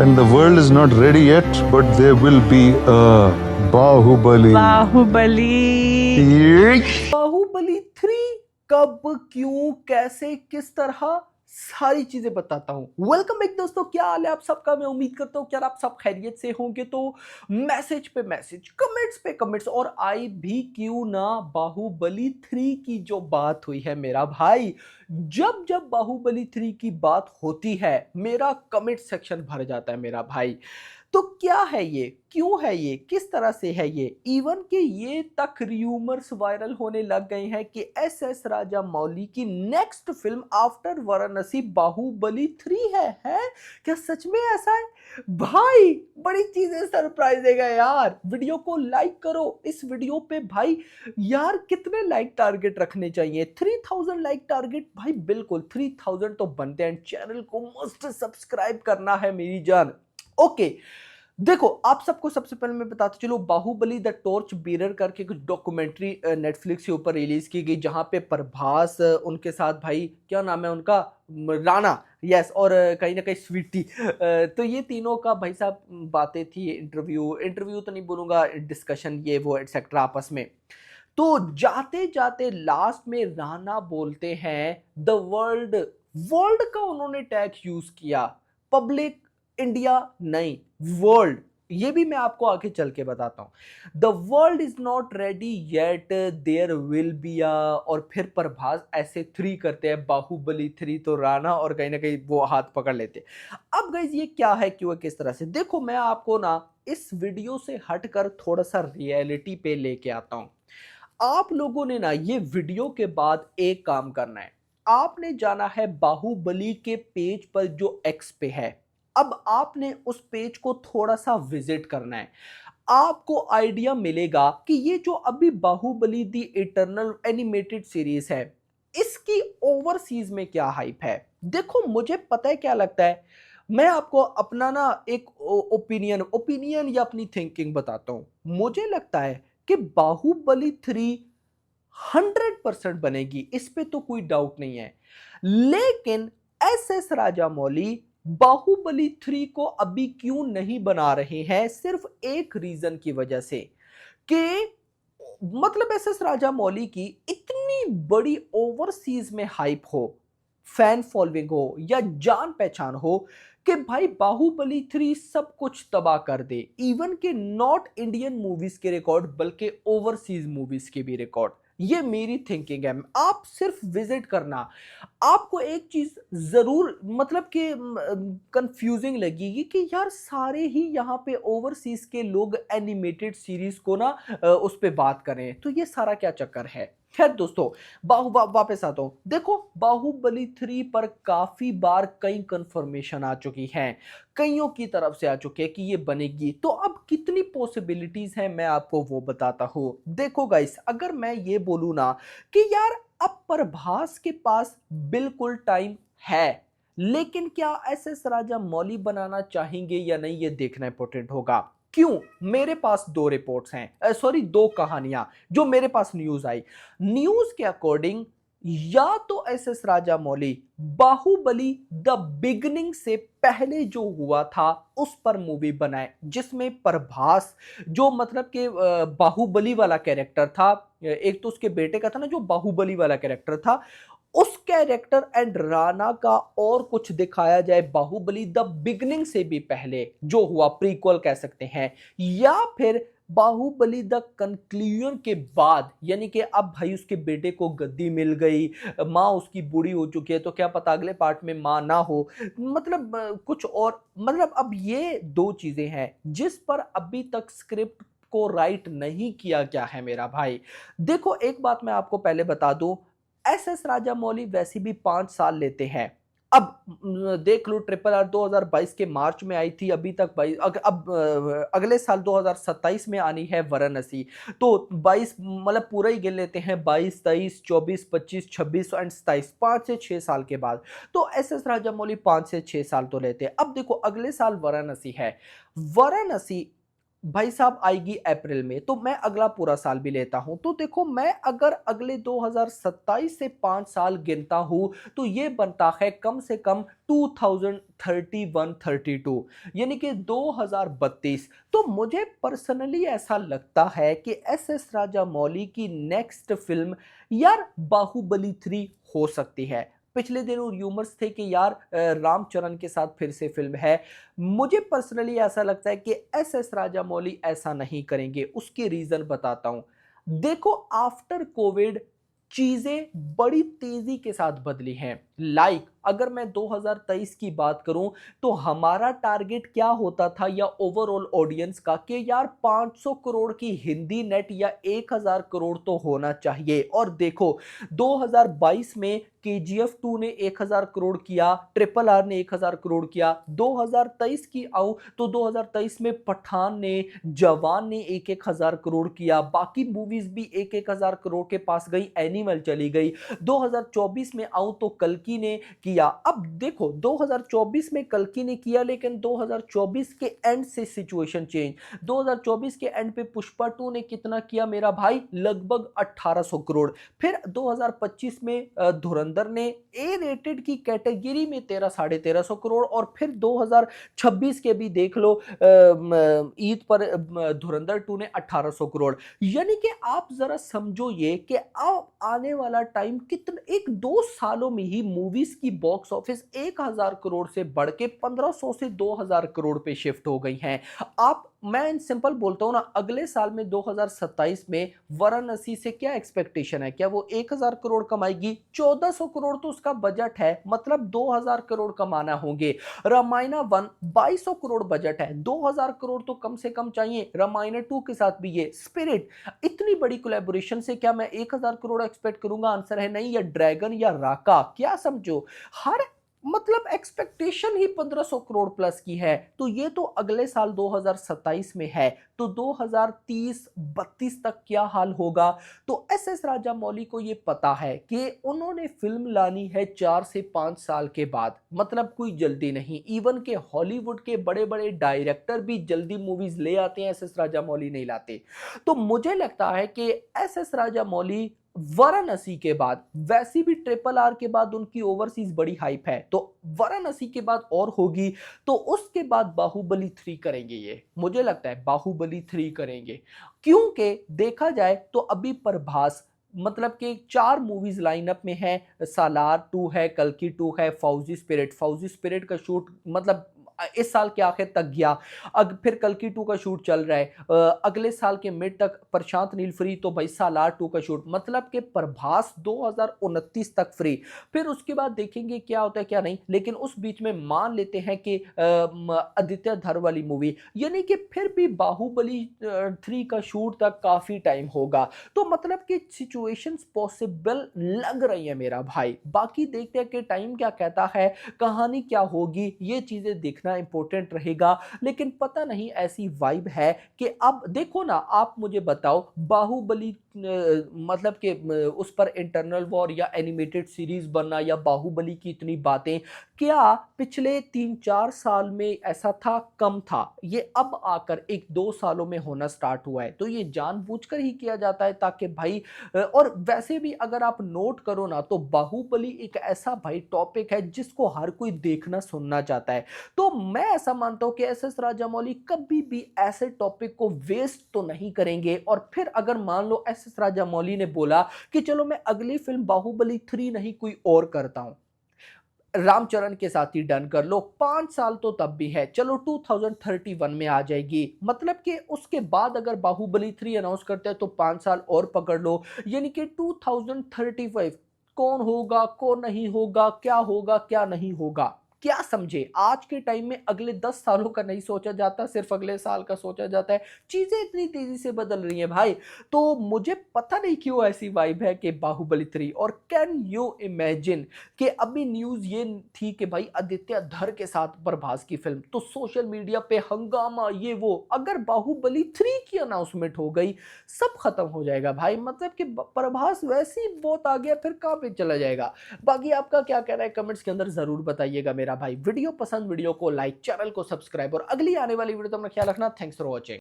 and the world is not ready yet, but there will be a Bahubali. Baahubali 3 कब, क्यों, कैसे, किस तरह, सारी चीजें बताता हूं। वेलकम बैक दोस्तों, क्या हाल है आप सबका। मैं उम्मीद करता हूं कि यार आप सब खैरियत से होंगे। तो मैसेज पे मैसेज, कमेंट्स पे कमेंट्स, और आई भी क्यों ना बाहुबली 3 की जो बात हुई है मेरा भाई, जब जब बाहुबली 3 की बात होती है मेरा कमेंट सेक्शन भर जाता है मेरा भाई। तो क्या है ये, क्यों है ये, किस तरह से है ये, इवन कि ये तक र्यूमर्स वायरल होने लग गए हैं कि एस राजा मौली की next film after Varanasi Baahubali 3 है? क्या सच में ऐसा है भाई? बड़ी चीजें सरप्राइज देगा यार। वीडियो को लाइक करो इस वीडियो पे भाई। यार कितने लाइक टारगेट रखने चाहिए? 3000 लाइक टारगेट भाई, बिल्कुल 3000 तो बनते हैं। चैनल को मस्ट सब्सक्राइब करना है मेरी जान। ओके देखो, आप सबको सबसे पहले मैं बताता चलो, बाहुबली द टॉर्च बीरर करके कुछ डॉक्यूमेंट्री नेटफ्लिक्स के ऊपर रिलीज की गई, जहां पे प्रभास उनके साथ भाई, क्या नाम है उनका, राणा, यस, और कहीं ना कहीं स्वीटी, तो ये तीनों का भाई साहब बातें थी। इंटरव्यू तो नहीं बोलूंगा, डिस्कशन ये वो एटसेट्रा आपस में। तो जाते जाते लास्ट में राणा बोलते हैं द वर्ल्ड, वर्ल्ड का उन्होंने टैग यूज किया, पब्लिक इंडिया नहीं, वर्ल्ड। ये भी मैं आपको आगे चल के बताता हूं। The world is not ready yet, there will be uh, और फिर प्रभास ऐसे 3 करते हैं, बाहुबली 3, तो राणा और कहीं ना कहीं वो हाथ पकड़ लेते। अब गाइस ये क्या है, क्यों है, किस तरह से, देखो मैं आपको ना इस वीडियो से हटकर थोड़ा सा रियलिटी पे लेके आता हूं। आप लोगों ने ना ये वीडियो के बाद एक काम करना है, आपने जाना है बाहुबली के पेज पर जो एक्स पे है। अब आपने उस पेज को थोड़ा सा विजिट करना है। आपको आइडिया मिलेगा कि ये जो अभी बाहुबली दी इटर्नल एनिमेटेड सीरीज है, इसकी ओवरसीज में क्या हाइप है। देखो मुझे पता है क्या लगता है, मैं आपको अपना ना एक ओपिनियन या अपनी थिंकिंग बताता हूं। मुझे लगता है कि बाहुबली 3 100% बनेगी, इस पे तो कोई डाउट नहीं है। लेकिन एस राजामौली बाहुबली 3 को अभी क्यों नहीं बना रहे हैं, सिर्फ एक रीजन की वजह से कि मतलब एस राजामौली की इतनी बड़ी ओवरसीज में हाइप हो, फैन फॉलोइंग हो या जान पहचान हो कि भाई बाहुबली 3 सब कुछ तबाह कर दे, इवन के नॉट इंडियन मूवीज के रिकॉर्ड बल्कि ओवरसीज मूवीज के भी रिकॉर्ड। ये मेरी थिंकिंग है। आप सिर्फ विजिट करना, आपको एक चीज जरूर मतलब कि कंफ्यूजिंग लगेगी कि यार सारे ही यहाँ पे ओवरसीज के लोग एनिमेटेड सीरीज को ना उस पे बात करें, तो ये सारा क्या चक्कर है। खैर दोस्तों, वापस आता हूं। देखो बाहुबली 3 पर काफी बार कई कंफर्मेशन आ चुकी हैं, कईयों की तरफ से आ चुके हैं कि ये बनेगी। तो अब कितनी पॉसिबिलिटीज हैं मैं आपको वो बताता हूं। देखो गाइस, अगर मैं ये बोलूं ना कि यार अब प्रभास के पास बिल्कुल टाइम है, लेकिन क्या एस राजा मौली बनाना चाहेंगे या नहीं, ये देखना इंपॉर्टेंट होगा। क्यों? मेरे पास दो रिपोर्ट्स हैं, सॉरी दो कहानियां जो मेरे पास न्यूज आई। न्यूज के अकॉर्डिंग या तो एस राजा मौली बाहुबली द बिगनिंग से पहले जो हुआ था उस पर मूवी बनाए, जिसमें प्रभास जो मतलब कि बाहुबली वाला कैरेक्टर था, एक तो उसके बेटे का था ना जो बाहुबली वाला कैरेक्टर था, उस कैरेक्टर एंड राणा का और कुछ दिखाया जाए बाहुबली द बिगनिंग से भी पहले जो हुआ, प्रीक्वल कह सकते हैं, या फिर बाहुबली द कंक्लूजन के बाद, यानी कि अब भाई उसके बेटे को गद्दी मिल गई, माँ उसकी बूढ़ी हो चुकी है, तो क्या पता अगले पार्ट में माँ ना हो, मतलब कुछ और, मतलब अब ये दो चीजें हैं जिस पर अभी तक स्क्रिप्ट को राइट नहीं किया गया है मेरा भाई। देखो एक बात मैं आपको पहले बता दूं, एस राजामौली वैसे भी 5 साल लेते हैं। अब देख लो, ट्रिपल आर 2022 के मार्च में आई थी, अभी तक 22, अब अगले साल 2027 में आनी है वाराणसी, तो 22 मतलब पूरा ही गिन लेते हैं, 22 23 24 25 26 एंड 27, 5 से 6 साल के बाद। तो एस राजामौली 5 से 6 साल तो लेते हैं। अब देखो अगले साल वाराणसी है, वाराणसी भाई साहब आएगी अप्रैल में, तो मैं अगला पूरा साल भी लेता हूं। तो देखो, मैं अगर अगले 2027 से 5 साल गिनता हूं तो ये बनता है कम से कम 2031-32, यानी कि 2032। तो मुझे पर्सनली ऐसा लगता है कि एस राजामौली की नेक्स्ट फिल्म यार बाहुबली 3 हो सकती है। पिछले दिनों र्यूमर्स थे कि यार रामचरण के साथ फिर से फिल्म है। मुझे पर्सनली ऐसा लगता है कि एस राजामौली ऐसा नहीं करेंगे। उसके रीजन बताता हूं। देखो, आफ्टर कोविड चीजें बड़ी तेजी के साथ बदली हैं। अगर मैं 2023 की बात करूं तो हमारा टारगेट क्या होता था, या ओवरऑल ऑडियंस का, कि यार 500 करोड़ की हिंदी नेट या 1000 करोड़ तो होना चाहिए। और देखो, 2022 में केजीएफ 2 ने 1000 करोड़ किया, ट्रिपल आर ने 1000 करोड़ किया। 2023 की आऊं तो 2023 में पठान ने, जवान ने 1-1000 करोड़ किया। बाकी मूवीज भी 1-1000 करोड़ के पास गई, एनिमल चली गई। 2024 में आऊं तो कल्कि ने किया। अब देखो, 2024 में कल्कि ने किया, लेकिन 2024 के एंड से सिचुएशन चेंज। 2024 के एंड पे पुष्पा 2 ने कितना किया मेरा भाई? लगभग 1800 करोड़। फिर 2025 में धुरंधर ने ए रेटेड की कैटेगरी में 13-1350 करोड़। और फिर 2026 के भी देख लो, ईद पर धुरंधर 2 ने 1800 करोड़। यानी कि आप जरा समझो ये कि अब आने वाला टाइम कितना, 1-2 सालों में ही मूवीज की बॉक्स ऑफिस 1000 करोड़ से बढ़ के 1500 से 2000 करोड़ पे शिफ्ट हो गई हैं। आप, मैं सिंपल बोलता हूं ना, अगले साल में 2027 में वाराणसी से क्या एक्सपेक्टेशन है? क्या वो 1000 करोड़ कमाएगी? 1400 करोड़ तो उसका बजट है, मतलब 2000 करोड़ कमाना होंगे। रामायणा 1 2200 करोड़ बजट है, 2000 करोड़ तो कम से कम चाहिए। रामायणा 2 के साथ भी ये स्पिरिट, इतनी बड़ी कोलैबोरेशन से क्या मैं 1000 करोड़ एक्सपेक्ट करूंगा? आंसर है नहीं। या ड्रैगन या राका, क्या समझो, हर मतलब एक्सपेक्टेशन ही 1500 करोड़ प्लस की है। तो ये तो अगले साल 2027 में है, तो 2030-32 तक क्या हाल होगा? तो एस राजामौली को ये पता है कि उन्होंने फिल्म लानी है 4 से 5 साल के बाद, मतलब कोई जल्दी नहीं। इवन के हॉलीवुड के बड़े बड़े डायरेक्टर भी जल्दी मूवीज ले आते हैं, एस राजामौली नहीं लाते। तो मुझे लगता है कि एस राजामौली वाराणसी के बाद, वैसी भी ट्रिपल आर के बाद उनकी ओवरसीज बड़ी हाइप है, तो वाराणसी के बाद और होगी, तो उसके बाद बाहुबली 3 करेंगे। ये मुझे लगता है बाहुबली 3 करेंगे, क्योंकि देखा जाए तो अभी प्रभास, मतलब कि 4 मूवीज लाइनअप में है। सालार 2 है, कल्कि 2 है, फौजी स्पिरिट का शूट मतलब इस साल के आखिर तक गया। फिर कल्कि 2 का शूट चल रहा है। अगले साल के मिड तक प्रशांत नील फ्री, तो भाई सालार 2 का शूट, मतलब कि प्रभास 2029 तक फ्री। फिर उसके बाद देखेंगे क्या होता है क्या नहीं। लेकिन उस बीच में मान लेते हैं कि आदित्य धर वाली मूवी, यानी कि फिर भी बाहुबली 3 का शूट तक काफी टाइम होगा। तो मतलब कि सिचुएशंस पॉसिबल लग रही है मेरा भाई। बाकी देखते हैं कि टाइम क्या कहता है, कहानी क्या होगी, ये चीजें देखना इंपॉर्टेंट रहेगा। लेकिन पता नहीं, ऐसी वाइब है कि अब देखो ना, आप मुझे बताओ, बाहुबली मतलब कि उस पर इंटरनल वॉर या एनिमेटेड सीरीज बनना, या बाहुबली की इतनी बातें, क्या पिछले 3-4 साल में ऐसा था? कम था। ये अब आकर 1-2 सालों में होना स्टार्ट हुआ है। तो ये जानबूझकर ही किया जाता है ताकि भाई, और वैसे भी अगर आप नोट करो ना, तो बाहुबली एक ऐसा भाई टॉपिक है जिसको हर कोई देखना सुनना चाहता है। तो मैं ऐसा मानता हूं कि एस राजामौली कभी भी ऐसे टॉपिक को वेस्ट तो नहीं करेंगे। और फिर अगर मान लो एस राजामौली ने बोला कि चलो मैं अगली फिल्म बाहुबली 3 नहीं कोई और करता हूं, रामचरण के साथ ही डन कर लो, 5 साल तो तब भी है, चलो 2031 में आ जाएगी। मतलब कि उसके बाद अगर बाहुबली 3 अनाउंस करते हैं तो 5 साल और पकड़ लो, यानी कि 2035। कौन होगा, कौन नहीं होगा, क्या होगा, क्या नहीं होगा, क्या समझे? आज के टाइम में अगले 10 सालों का नहीं सोचा जाता, सिर्फ अगले साल का सोचा जाता है। चीजें इतनी तेजी से बदल रही हैं भाई। तो मुझे पता नहीं क्यों ऐसी वाइब है कि बाहुबली 3। और कैन यू इमेजिन कि अभी न्यूज ये थी कि भाई आदित्य धर के साथ प्रभास की फिल्म, तो सोशल मीडिया पे हंगामा, ये वो। अगर बाहुबली 3 की अनाउंसमेंट हो गई, सब खत्म हो जाएगा भाई। मतलब कि प्रभास वैसे ही बहुत आ गया, फिर कहां पे चला जाएगा? बाकी आपका क्या कहना है कमेंट्स के अंदर जरूर बताइएगा मेरा भाई। वीडियो पसंद, वीडियो को लाइक, चैनल को सब्सक्राइब, और अगली आने वाली वीडियो तो अपना ख्याल रखना। Thanks for watching.